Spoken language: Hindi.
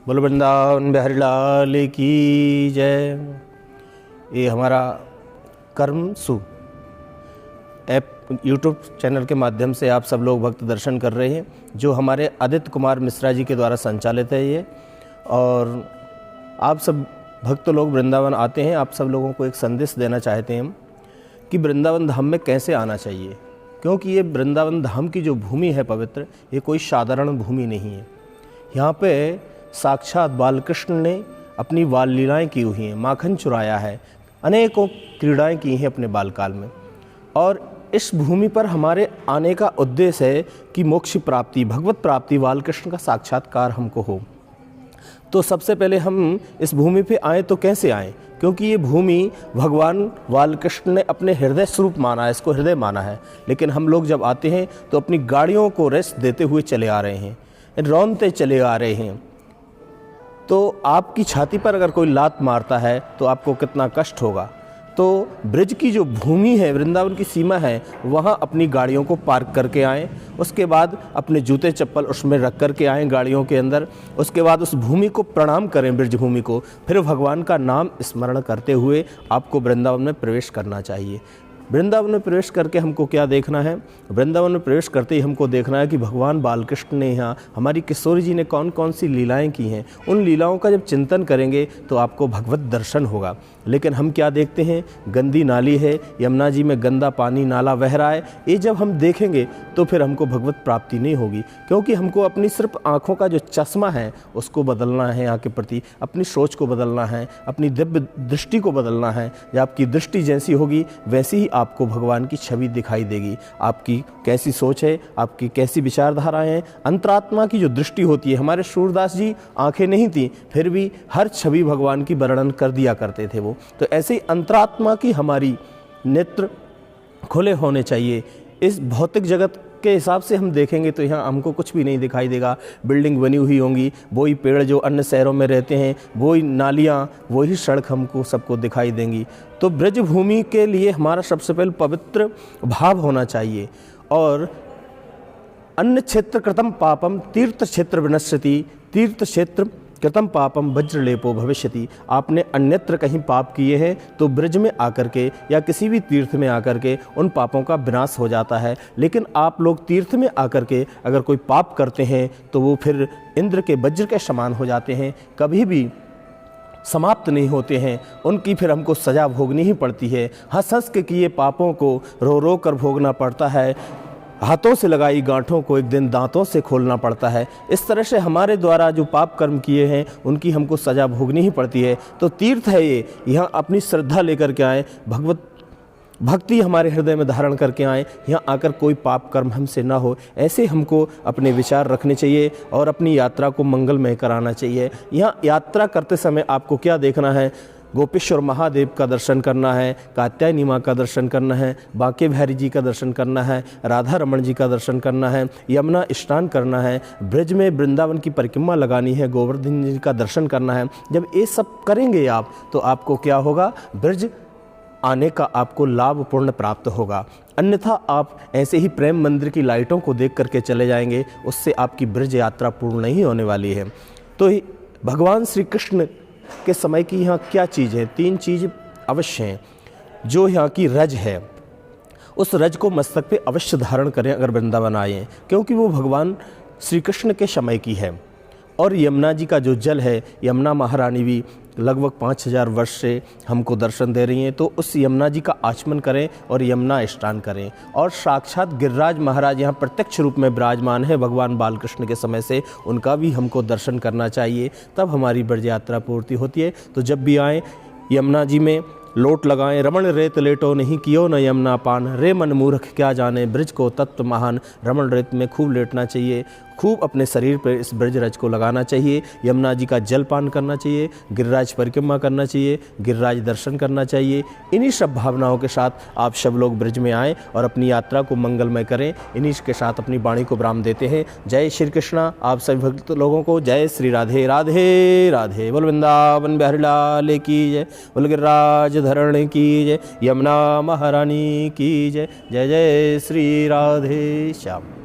बोलो वृंदावन बिहारी लाल की जय। ये हमारा कर्म सु ऐप यूट्यूब चैनल के माध्यम से आप सब लोग भक्त दर्शन कर रहे हैं, जो हमारे आदित्य कुमार मिश्रा जी के द्वारा संचालित है ये। और आप सब भक्त लोग वृंदावन आते हैं, आप सब लोगों को एक संदेश देना चाहते हैं हम कि वृंदावन धाम में कैसे आना चाहिए, क्योंकि ये वृंदावन धाम की जो भूमि है पवित्र, ये कोई साधारण भूमि नहीं है। यहाँ पे साक्षात बालकृष्ण ने अपनी बाल लीलाएँ की हुई हैं, माखन चुराया है, अनेकों क्रीड़ाएँ की हैं अपने बालकाल में। और इस भूमि पर हमारे आने का उद्देश्य है कि मोक्ष प्राप्ति, भगवत प्राप्ति, बालकृष्ण का साक्षात्कार हमको हो। तो सबसे पहले हम इस भूमि पे आए तो कैसे आए, क्योंकि ये भूमि भगवान बालकृष्ण ने अपने हृदय स्वरूप माना है, इसको हृदय माना है। लेकिन हम लोग जब आते हैं तो अपनी गाड़ियों को रेस्ट देते हुए चले आ रहे हैं, रौनते चले आ रहे हैं। तो आपकी छाती पर अगर कोई लात मारता है तो आपको कितना कष्ट होगा। तो ब्रज की जो भूमि है, वृंदावन की सीमा है, वहाँ अपनी गाड़ियों को पार्क करके आएँ। उसके बाद अपने जूते चप्पल उसमें रख कर के आएँ गाड़ियों के अंदर। उसके बाद उस भूमि को प्रणाम करें, ब्रज भूमि को। फिर भगवान का नाम स्मरण करते हुए आपको वृंदावन में प्रवेश करना चाहिए। वृंदावन में प्रवेश करके हमको क्या देखना है? वृंदावन में प्रवेश करते ही हमको देखना है कि भगवान बालकृष्ण ने यहाँ हमारी किशोरी जी ने कौन कौन सी लीलाएं की हैं। उन लीलाओं का जब चिंतन करेंगे तो आपको भगवत दर्शन होगा। लेकिन हम क्या देखते हैं? गंदी नाली है, यमुना जी में गंदा पानी नाला बह रहा है। ये जब हम देखेंगे तो फिर हमको भगवत प्राप्ति नहीं होगी, क्योंकि हमको अपनी सिर्फ आँखों का जो चश्मा है उसको बदलना है, यहाँ के प्रति अपनी सोच को बदलना है, अपनी दिव्य दृष्टि को बदलना है। जब आपकी दृष्टि जैसी होगी वैसी ही आपको भगवान की छवि दिखाई देगी। आपकी कैसी सोच है, आपकी कैसी विचारधाराएं हैं, अंतरात्मा की जो दृष्टि होती है। हमारे सूरदास जी आंखें नहीं थी, फिर भी हर छवि भगवान की वर्णन कर दिया करते थे वो। तो ऐसे ही अंतरात्मा की हमारी नेत्र खुले होने चाहिए। इस भौतिक जगत के हिसाब से हम देखेंगे तो यहाँ हमको कुछ भी नहीं दिखाई देगा। बिल्डिंग बनी हुई होंगी, वही पेड़ जो अन्य शहरों में रहते हैं, वही नालियाँ, वही सड़क हमको सबको दिखाई देंगी। तो ब्रज भूमि के लिए हमारा सबसे पहले पवित्र भाव होना चाहिए। और अन्य क्षेत्र कृतम पापम तीर्थ क्षेत्र विनश्यति, तीर्थ क्षेत्र कृतम पापम वज्रलेपो भविष्यति। आपने अन्यत्र कहीं पाप किए हैं तो ब्रज में आकर के या किसी भी तीर्थ में आकर के उन पापों का विनाश हो जाता है। लेकिन आप लोग तीर्थ में आकर के अगर कोई पाप करते हैं तो वो फिर इंद्र के वज्र के समान हो जाते हैं, कभी भी समाप्त नहीं होते हैं। उनकी फिर हमको सज़ा भोगनी ही पड़ती है। हंस हंस के किए पापों को रो रो कर भोगना पड़ता है। हाथों से लगाई गांठों को एक दिन दांतों से खोलना पड़ता है। इस तरह से हमारे द्वारा जो पाप कर्म किए हैं उनकी हमको सज़ा भोगनी ही पड़ती है। तो तीर्थ है ये, यहाँ अपनी श्रद्धा लेकर के आएँ, भगवत भक्ति हमारे हृदय में धारण करके आएँ। यहाँ आकर कोई पाप कर्म हमसे ना हो, ऐसे हमको अपने विचार रखने चाहिए और अपनी यात्रा को मंगलमय कराना चाहिए। यहाँ यात्रा करते समय आपको क्या देखना है? गोपेश्वर महादेव का दर्शन करना है, कात्यायनी माँ का दर्शन करना है, बांके बिहारी जी का दर्शन करना है, राधा रमण जी का दर्शन करना है, यमुना स्नान करना है, ब्रज में वृंदावन की परिक्रमा लगानी है, गोवर्धन जी का दर्शन करना है। जब ये सब करेंगे आप तो आपको क्या होगा? ब्रज आने का आपको लाभ पूर्ण प्राप्त होगा। अन्यथा आप ऐसे ही प्रेम मंदिर की लाइटों को देख करके चले जाएंगे, उससे आपकी ब्रज यात्रा पूर्ण नहीं होने वाली है। तो भगवान श्री कृष्ण के समय की यहाँ क्या चीज़ है? 3 चीज़ अवश्य हैं। जो यहाँ की रज है, उस रज को मस्तक पे अवश्य धारण करें अगर वृंदावन आए हैं, क्योंकि वो भगवान श्री कृष्ण के समय की है। और यमुना जी का जो जल है, यमुना महारानी भी लगभग 5000 वर्ष से हमको दर्शन दे रही हैं। तो उस यमुना जी का आचमन करें और यमुना स्नान करें। और साक्षात गिरिराज महाराज यहाँ प्रत्यक्ष रूप में विराजमान है भगवान बालकृष्ण के समय से, उनका भी हमको दर्शन करना चाहिए, तब हमारी ब्रज यात्रा पूर्ति होती है। तो जब भी आएँ यमुना जी में लोट लगाएं। रमण रेत लेटो नहीं कियो न यमुना पान, रे मन मूर्ख क्या जाने ब्रज को तत्व महान। रमण रेत में खूब लेटना चाहिए, खूब अपने शरीर पर इस ब्रज रज को लगाना चाहिए, यमुना जी का जल पान करना चाहिए, गिरिराज परिक्रमा करना चाहिए, गिरिराज दर्शन करना चाहिए। इन्हीं सब भावनाओं के साथ आप सब लोग ब्रज में आएँ और अपनी यात्रा को मंगलमय करें। इन्हीं के साथ अपनी वाणी को विराम देते हैं। जय श्री कृष्णा। आप सभी भक्त लोगों को जय श्री राधे राधे राधे। बोल वृंदावन बिहारी लाल की जय, बोल गिरिराज धरण की जय, यमुना महारानी की जय। जय जय श्री राधे श्याम।